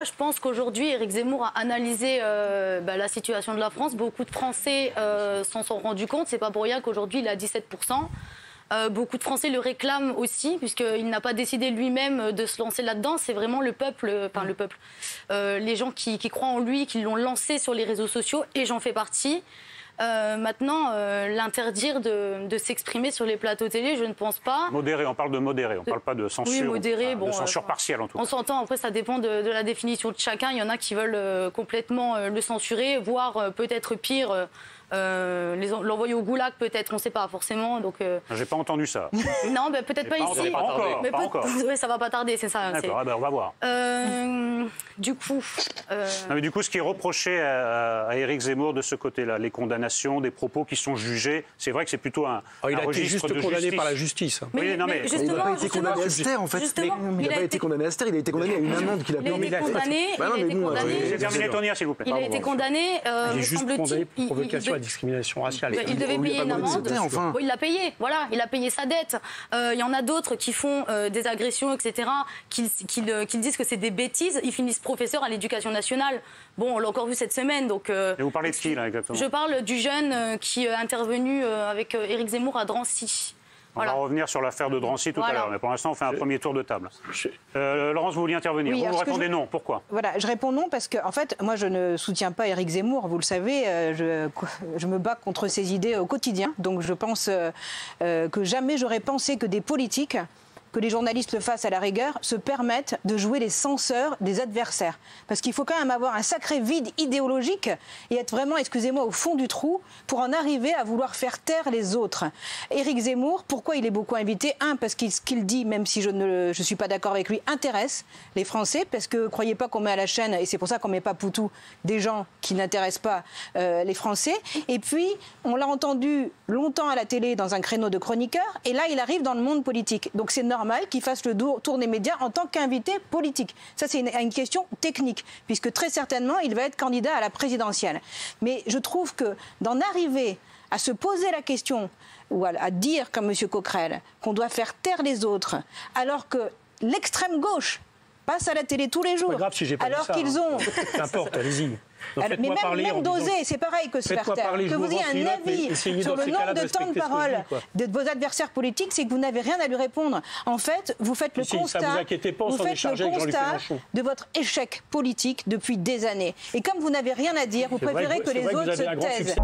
Je pense qu'aujourd'hui, Éric Zemmour a analysé la situation de la France. Beaucoup de Français s'en sont rendus compte. C'est pas pour rien qu'aujourd'hui, il est à 17%. Beaucoup de Français le réclament aussi, puisqu'il n'a pas décidé lui-même de se lancer là-dedans. C'est vraiment le peuple, les gens qui croient en lui, qui l'ont lancé sur les réseaux sociaux, et j'en fais partie. Maintenant, l'interdire de s'exprimer sur les plateaux télé, je ne pense pas. Modéré, on parle de modéré, on ne parle pas de censure. Oui, modéré, de censure partielle en tout cas. On s'entend, après ça dépend de la définition de chacun. Il y en a qui veulent complètement le censurer, voire peut-être pire, l'envoyer au goulag peut-être, on ne sait pas forcément. Donc, j'ai pas entendu ça. Non, peut-être pas ici. Pas encore. Mais pas encore. Oui, ça va pas tarder, c'est ça. D'accord, on va voir. Du coup... Non, mais du coup, ce qui est reproché à Éric Zemmour de ce côté-là, les condamnations, des propos qui sont jugés, c'est vrai que c'est plutôt un il a été registre juste de condamné justice. par la justice. Mais justement, il n'a pas été condamné à Esther, en fait. Il n'a pas été condamné à Esther, il a été condamné à une amende qu'il a payée. Il a été condamné. Terminé, Tonia, s'il vous plaît. Il a été condamné. Il est juste condamné pour provocation à discrimination raciale. Il devait payer une amende. Il l'a payé, voilà, il a payé sa dette. Il y en a d'autres qui font des agressions, etc., qui disent que c'est des bêtises. Ils finissent professeurs à l'éducation nationale. Bon, on l'a encore vu cette semaine. Donc, et vous parlez de qui, là, exactement? Je parle du jeune qui est intervenu avec Éric Zemmour à Drancy. Voilà. On va revenir sur l'affaire de Drancy tout à l'heure, mais pour l'instant, on fait un premier tour de table. Laurence, vous vouliez intervenir. Oui, vous répondez non. Pourquoi? Voilà, je réponds non parce que, en fait, moi, je ne soutiens pas Éric Zemmour. Vous le savez, je me bats contre ses idées au quotidien. Donc, je pense que jamais j'aurais pensé que des politiques, que les journalistes le fassent à la rigueur, se permettent de jouer les censeurs des adversaires. Parce qu'il faut quand même avoir un sacré vide idéologique et être vraiment, excusez-moi, au fond du trou pour en arriver à vouloir faire taire les autres. Éric Zemmour, pourquoi il est beaucoup invité? Un, parce que ce qu'il dit, même si je ne suis pas d'accord avec lui, intéresse les Français, parce que croyez pas qu'on met à la chaîne, et c'est pour ça qu'on met pas Poutou, des gens qui n'intéressent pas les Français. Et puis, on l'a entendu longtemps à la télé dans un créneau de chroniqueur, et là, il arrive dans le monde politique. Donc c'est normal qu'il fasse le tour des médias en tant qu'invité politique. Ça, c'est une question technique, puisque très certainement, il va être candidat à la présidentielle. Mais je trouve que d'en arriver à se poser la question, ou à dire, comme M. Coquerel, qu'on doit faire taire les autres, alors que l'extrême gauche passe à la télé tous les jours, alors qu'ils ont... Qu'importe, allez-y. Mais même d'oser, c'est pareil que se faire taire. Que vous ayez un avis sur le nombre de temps de parole de vos adversaires politiques, c'est que vous n'avez rien à lui répondre. En fait, vous faites le constat de votre échec politique depuis des années. Et comme vous n'avez rien à dire, vous préférez que les autres se taisent.